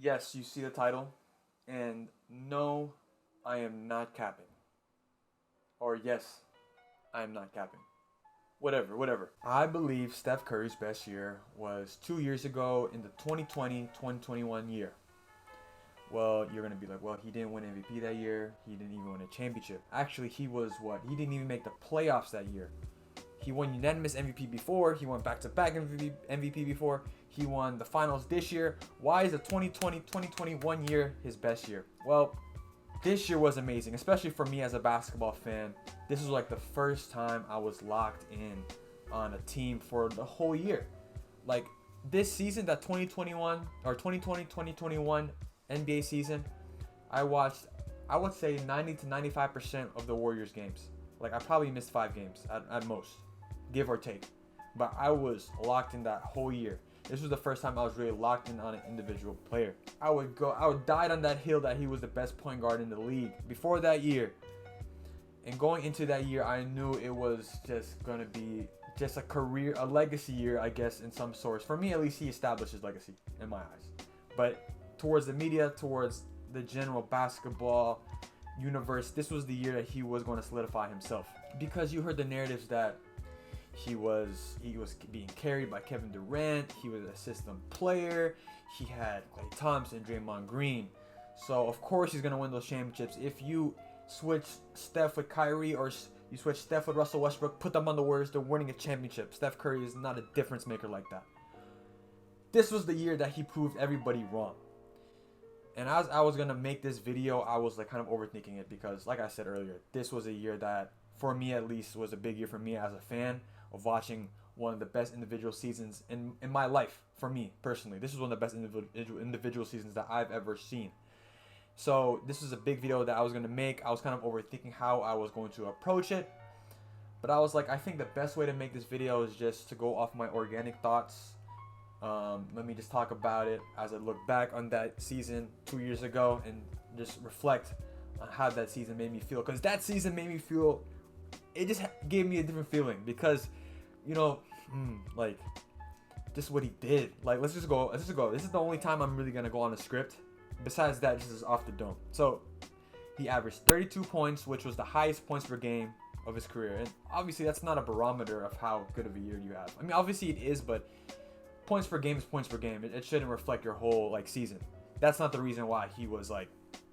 Yes, you see the title, and no, I am not capping. Or yes, I am not capping. Whatever. I believe Steph Curry's best year was 2 years ago in the 2020-2021 year. Well, you're gonna be like, well, he didn't win MVP that year. He didn't even win a championship. Actually, he was what? He didn't even make the playoffs that year. He won unanimous MVP before. He won back-to-back MVP before. He won the finals this year. Why is the 2020-2021 year his best year? Well, this year was amazing, especially for me as a basketball fan. This was like the first time I was locked in on a team for the whole year. Like this season, that 2021 or 2020-2021 NBA season, I watched, I would say 90 to 95% of the Warriors games. Like I probably missed 5 games at most, give or take. But I was locked in that whole year. This was the first time I was really locked in on an individual player. I would die on that hill that he was the best point guard in the league before that year. And going into that year, I knew it was just gonna be just a legacy year, I guess, in some sorts. For me, at least, he established his legacy in my eyes. But towards the media, towards the general basketball universe, this was the year that he was going to solidify himself. Because you heard the narratives that he was being carried by Kevin Durant. He was a system player. He had Klay Thompson, Draymond Green. So of course he's gonna win those championships. If you switch Steph with Kyrie or you switch Steph with Russell Westbrook, put them on the Warriors, they're winning a championship. Steph Curry is not a difference maker like that. This was the year that he proved everybody wrong. And as I was gonna make this video, I was like kind of overthinking it because, like I said earlier, this was a year that, for me at least, was a big year for me as a fan of watching one of the best individual seasons in my life. For me personally, this is one of the best individual seasons that I've ever seen. So this is a big video that I was gonna make. I was kind of overthinking how I was going to approach it, but I was like, I think the best way to make this video is just to go off my organic thoughts. Let me just talk about it as I look back on that season 2 years ago and just reflect on how that season made me feel. Because that season made me feel, it just gave me a different feeling. Because, like, just what he did. Like, let's just go. This is the only time I'm really going to go on a script. Besides that, this is off the dome. So, he averaged 32 points, which was the highest points per game of his career. And obviously, that's not a barometer of how good of a year you have. I mean, obviously it is, but points per game is points per game. It shouldn't reflect your whole like season. That's not the reason why he was like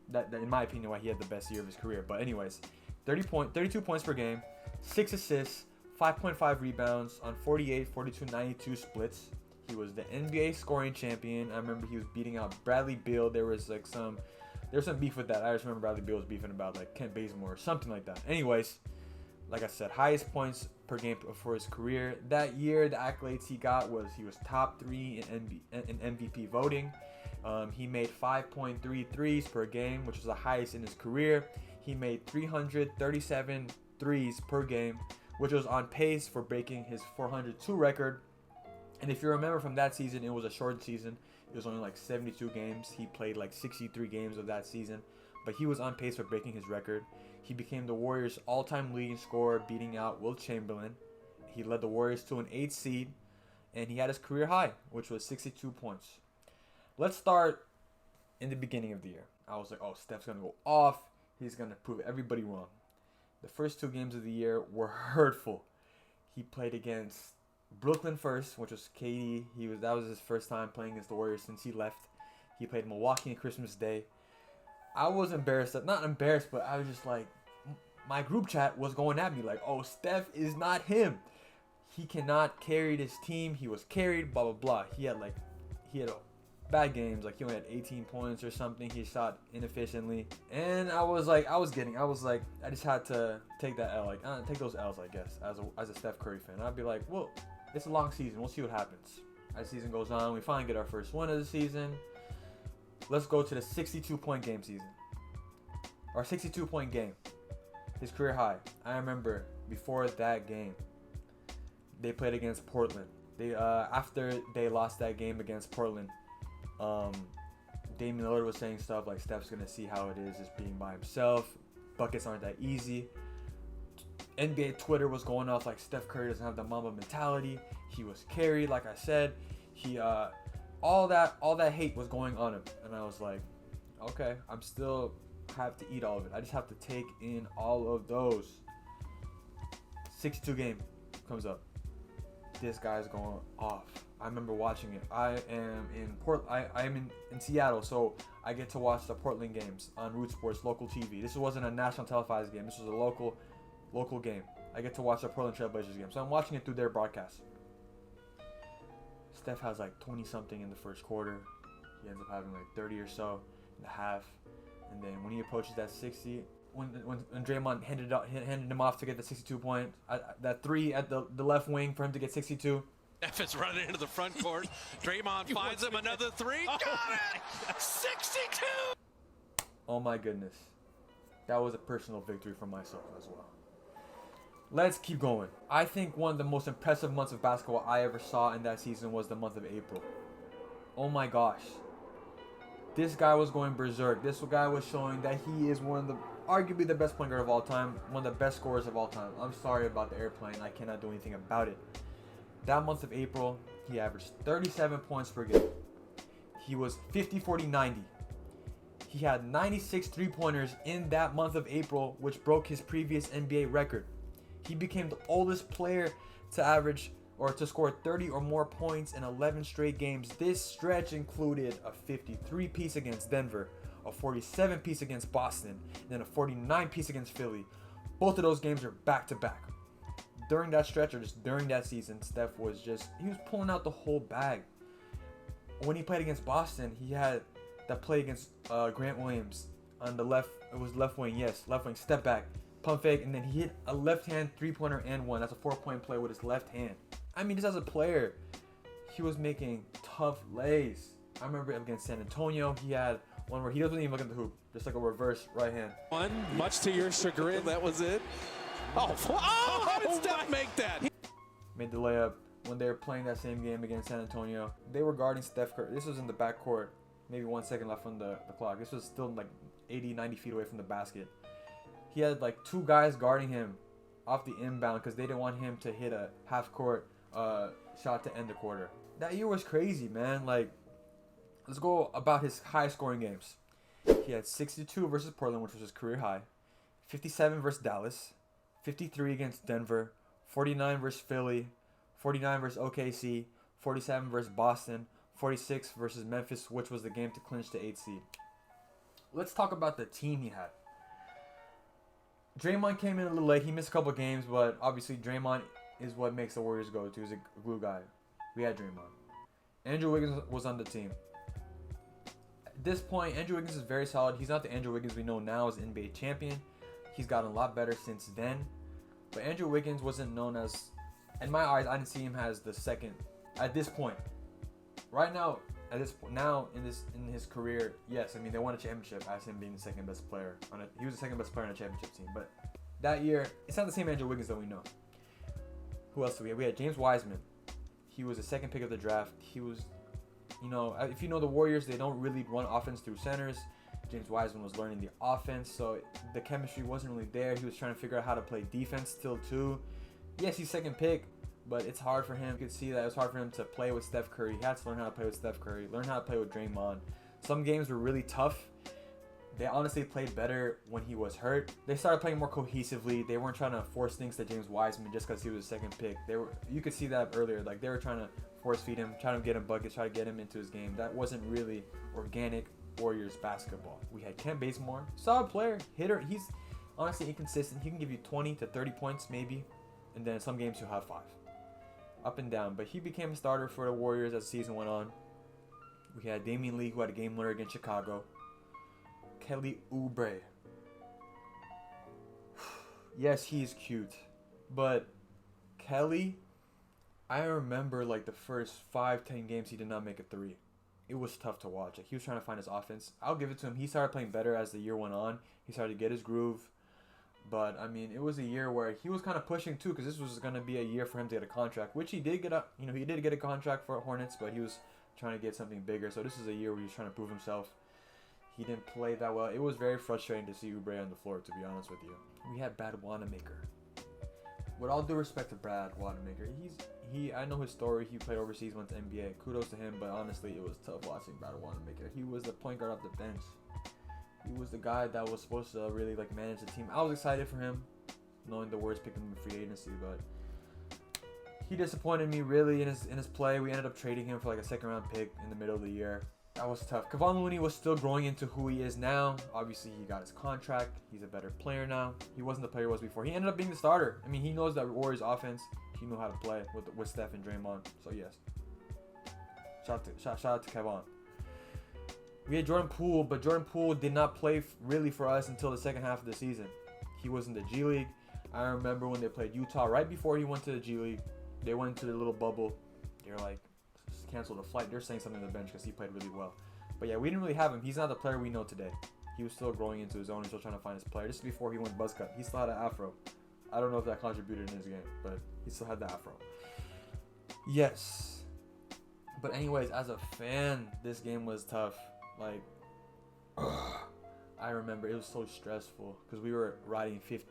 that, in my opinion, why he had the best year of his career. But anyways, 32 points per game, 6 assists, 5.5 rebounds on 48, 42, 92 splits. He was the NBA scoring champion. I remember he was beating out Bradley Beal. There was some beef with that. I just remember Bradley Beal was beefing about like Kent Bazemore or something like that. Anyways, like I said, highest points per game for his career. That year, the accolades he got was he was top 3 in MVP voting. He made 5.3 threes per game, which was the highest in his career. He made 337 threes per game, which was on pace for breaking his 402 record. And if you remember from that season, it was a short season. It was only like 72 games. He played like 63 games of that season, but he was on pace for breaking his record. He became the Warriors' all-time leading scorer, beating out Wilt Chamberlain. He led the Warriors to an 8th seed, and he had his career high, which was 62 points. Let's start in the beginning of the year. I was like, oh, Steph's going to go off. He's going to prove everybody wrong. The first 2 games of the year were hurtful. He played against Brooklyn first, which was KD. That was his first time playing against the Warriors since he left. He played Milwaukee on Christmas Day. I was not embarrassed, but I was just like, my group chat was going at me like, oh, Steph is not him. He cannot carry this team. He was carried, blah, blah, blah. He had bad games. Like, he only had 18 points or something. He shot inefficiently. And I just had to take that L. Like, take those L's, I guess, as a Steph Curry fan. I'd be like, well, it's a long season. We'll see what happens. As the season goes on, we finally get our first win of the season. Let's go to the 62-point game season. Or 62-point game. His career high. I remember before that game, they played against Portland. After they lost that game against Portland, Damian Lillard was saying stuff like Steph's going to see how it is just being by himself. Buckets aren't that easy. NBA Twitter was going off like Steph Curry doesn't have the Mamba mentality. He was carried, like I said. all that hate was going on him, and I was like, okay, I'm still have to eat all of it. I just have to take in all of those. 62 game comes up. This guy's going off. I remember watching it. I am in Seattle, so I get to watch the Portland games on Root Sports local TV. This wasn't a national televised game. This was a local game. I get to watch the Portland Trailblazers game, so I'm watching it through their broadcast. Steph has like 20 something in the first quarter. He ends up having like 30 or so in the half, and then when he approaches that 60, when Draymond handed him off to get the 62 point, that three at the left wing for him to get 62. Steph is running into the front court. Draymond finds him, another three. Got it! 62! Oh my goodness. That was a personal victory for myself as well. Let's keep going. I think one of the most impressive months of basketball I ever saw in that season was the month of April. Oh my gosh. This guy was going berserk. This guy was showing that he is arguably the best point guard of all time, one of the best scorers of all time. I'm sorry about the airplane. I cannot do anything about it. That month of April, he averaged 37 points per game. He was 50, 40, 90. He had 96 three-pointers in that month of April, which broke his previous NBA record. He became the oldest player to score 30 or more points in 11 straight games. This stretch included a 53 piece against Denver, a 47 piece against Boston, and then a 49 piece against Philly. Both of those games are back-to-back. During that stretch, or just during that season, Steph was pulling out the whole bag. When he played against Boston, he had that play against Grant Williams on the left. It was left wing, step back, pump fake, and then he hit a left-hand three-pointer and one. That's a 4-point play with his left hand. I mean, just as a player, he was making tough lays. I remember against San Antonio, he had one where he doesn't even look at the hoop, just like a reverse right hand. One, much to your chagrin, that was it. Oh, how did Steph make that? Made the layup when they were playing that same game against San Antonio. They were guarding Steph Curry. This was in the backcourt, maybe 1 second left on the clock. This was still like 80, 90 feet away from the basket. He had like two guys guarding him off the inbound because they didn't want him to hit a half-court shot to end the quarter. That year was crazy, man. Like, let's go about his high-scoring games. He had 62 versus Portland, which was his career high. 57 versus Dallas. 53 against Denver, 49 versus Philly, 49 versus OKC, 47 versus Boston, 46 versus Memphis, which was the game to clinch the 8th seed. Let's talk about the team he had. Draymond came in a little late. He missed a couple games, but obviously Draymond is what makes the Warriors go to. He's a glue guy. We had Draymond. Andrew Wiggins was on the team. At this point, Andrew Wiggins is very solid. He's not the Andrew Wiggins we know now as NBA champion. He's gotten a lot better since then. But Andrew Wiggins wasn't known as, in my eyes, I didn't see him as the second at this point. Right now, at this point, now in his career, yes, I mean they won a championship as him being the second best player on it. He was the second best player on a championship team. But that year, it's not the same Andrew Wiggins that we know. Who else do we have? We had James Wiseman. He was the second pick of the draft. He was, if you know the Warriors, they don't really run offense through centers. James Wiseman was learning the offense, so the chemistry wasn't really there. He was trying to figure out how to play defense still too. Yes, he's second pick, but it's hard for him. You could see that it was hard for him to play with Steph Curry. He had to learn how to play with Steph Curry, learn how to play with Draymond. Some games were really tough. They honestly played better when he was hurt. They started playing more cohesively. They weren't trying to force things to James Wiseman just because he was a second pick. You could see that earlier. Like they were trying to force feed him, trying to get him buckets, try to get him into his game. That wasn't really organic Warriors basketball. We had Kent Bazemore, solid player, hitter. He's honestly inconsistent. He can give you 20 to 30 points maybe, and then some games he'll have 5. Up and down. But he became a starter for the Warriors as the season went on. We had Damian Lee, who had a game winner against Chicago. Kelly Oubre. Yes, he's cute. But Kelly, I remember like the first 5-10 games he did not make a 3. It was tough to watch. Like, he was trying to find his offense. I'll give it to him. He started playing better as the year went on. He started to get his groove. But, I mean, it was a year where he was kind of pushing, too, because this was going to be a year for him to get a contract, which he did get he did get a contract for Hornets, but he was trying to get something bigger. So this is a year where he was trying to prove himself. He didn't play that well. It was very frustrating to see Oubre on the floor, to be honest with you. We had Bad Wanamaker. with all due respect to Brad Wanamaker, I know his story. He played overseas, went to NBA. Kudos to him, but honestly, it was tough watching Brad Wanamaker. He was the point guard off the bench. He was the guy that was supposed to really like manage the team. I was excited for him, knowing the Warriors picked him in free agency, but he disappointed me really in his play. We ended up trading him for like a second-round pick in the middle of the year. That was tough. Kevon Looney was still growing into who he is now. Obviously, he got his contract. He's a better player now. He wasn't the player he was before. He ended up being the starter. I mean, he knows that Warriors offense. He knew how to play with Steph and Draymond. So yes, shout out to Kevon. We had Jordan Poole, but Jordan Poole did not play really for us until the second half of the season. He was in the G League. I remember when they played Utah right before he went to the G League. They went into their little bubble. They're like, cancel the flight. They're saying something on the bench because he played really well. But yeah, we didn't really have him. He's not the player we know today. He was still growing into his own. He's still trying to find his player. This is before he went buzz cut. He still had an afro. I don't know if that contributed in his game, but he still had the afro. Yes. But anyways, as a fan, this game was tough. Like, I remember it was so stressful because we were riding 50.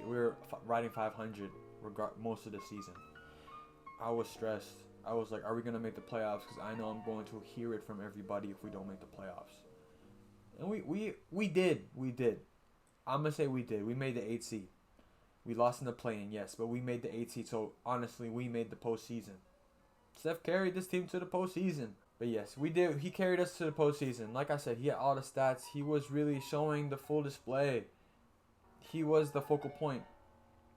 We were riding 500 most of the season. I was stressed. I was like, are we going to make the playoffs? Because I know I'm going to hear it from everybody if we don't make the playoffs. And we did. I'm going to say we did. We made the 8 seed. We lost in the play-in, yes, but we made the 8 seed. So, honestly, we made the postseason. Steph carried this team to the postseason. But, yes, we did. He carried us to the postseason. Like I said, he had all the stats. He was really showing the full display. He was the focal point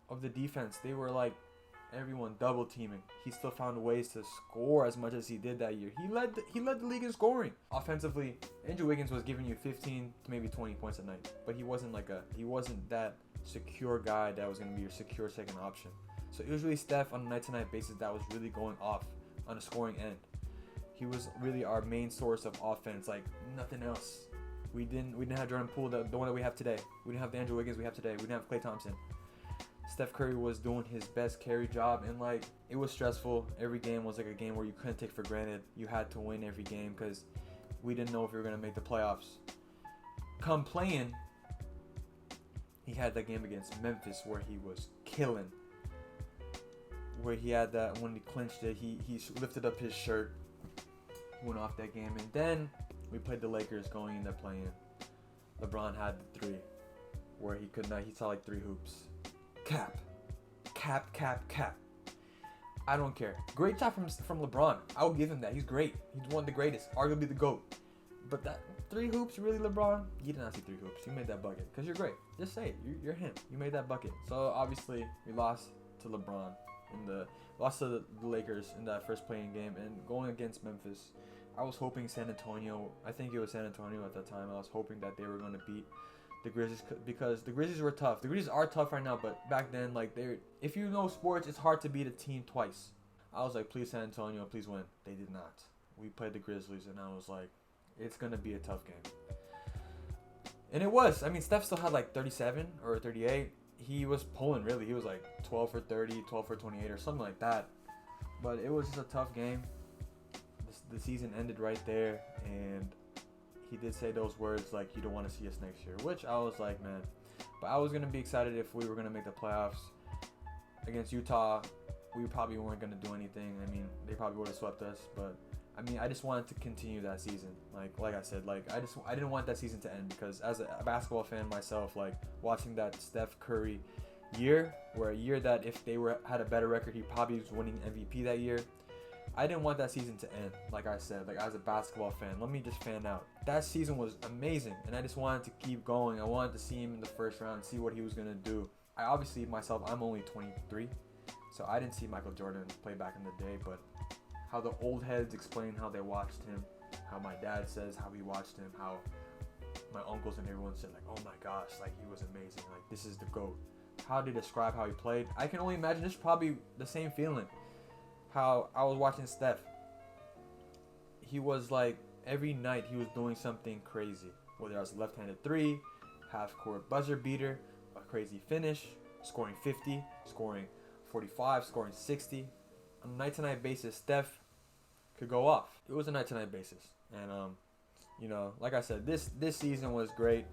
of the defense. They were like, everyone double teaming. He still found ways to score as much as he did that year. He led the league in scoring. Offensively, Andrew Wiggins was giving you 15 to maybe 20 points a night, but he wasn't that secure guy that was going to be your secure second option. So it was really Steph on a night-to-night basis that was really going off on a scoring end. He was really our main source of offense, like nothing else. We didn't have Jordan Poole, the one that we have today. We didn't have the Andrew Wiggins we have today. We didn't have Klay Thompson. Steph Curry was doing his best carry job, and like it was stressful. Every game was like a game where you couldn't take for granted. You had to win every game because we didn't know if we were gonna make the playoffs. Come playing, he had that game against Memphis where he was killing. Where he had that when he clinched it, he lifted up his shirt, went off that game, and then we played the Lakers going in that play-in. LeBron had the three, where he saw like 3 hoops. Cap. I don't care. Great job from LeBron. I'll give him that. He's great. He's one of the greatest, arguably the GOAT. But that 3 hoops, really, LeBron? You did not see 3 hoops. You made that bucket because you're great. Just say it. You're him. You made that bucket. So obviously we lost to LeBron lost to the Lakers in that first playing game, and going against Memphis. I was hoping San Antonio. I think it was San Antonio at that time. I was hoping that they were going to beat the Grizzlies because the Grizzlies were tough. The Grizzlies are tough right now, but back then, like if you know sports, it's hard to beat a team twice. I was like, please San Antonio, please win. They did not. We played the Grizzlies, and I was like, it's gonna be a tough game. And it was. I mean, Steph still had like 37 or 38. He was pulling really. He was like 12 for 30, 12 for 28, or something like that. But it was just a tough game. The season ended right there, and he did say those words like, you don't want to see us next year, which I was like, man. But I was going to be excited if we were going to make the playoffs. Against Utah, we probably weren't going to do anything. I mean, they probably would have swept us, but I mean, I just wanted to continue that season. Like I said, like I didn't want that season to end, because as a basketball fan myself, like watching that Steph Curry year, where a year that if they had a better record, he probably was winning MVP that year. I didn't want that season to end. Like I said, like as a basketball fan, let me just fan out. That season was amazing, and I just wanted to keep going. I wanted to see him in the first round, see what he was gonna do. I obviously myself, I'm only 23, so I didn't see Michael Jordan play back in the day, but how the old heads explain how they watched him, how my dad says how he watched him, how my uncles and everyone said like, oh my gosh, like he was amazing, like this is the GOAT. How they describe how he played, I can only imagine. This is probably the same feeling. How I was watching Steph. He was like, every night he was doing something crazy. Whether it was a left-handed 3, half-court buzzer beater, a crazy finish, scoring 50, scoring 45, scoring 60. On a night-to-night basis, Steph could go off. It was a night-to-night basis. And, you know, like I said, this season was great.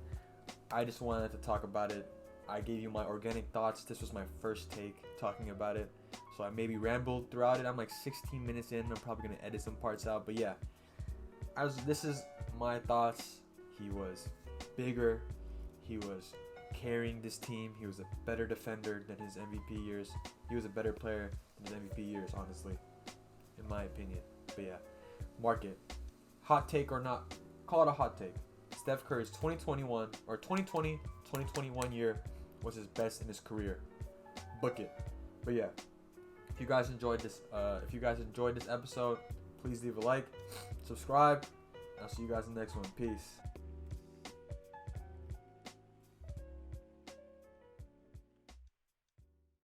I just wanted to talk about it I gave you my organic thoughts. This was my first take talking about it. So I maybe rambled throughout it. I'm like 16 minutes in. I'm probably going to edit some parts out. But yeah, this is my thoughts. He was bigger. He was carrying this team. He was a better defender than his MVP years. He was a better player than his MVP years, honestly, in my opinion. But yeah, mark it. Hot take or not, call it a hot take. Steph Curry's 2021 or 2020-2021 year was his best in his career. Book it. But yeah, if you guys enjoyed this episode, please leave a like, subscribe. I'll see you guys in the next one. Peace.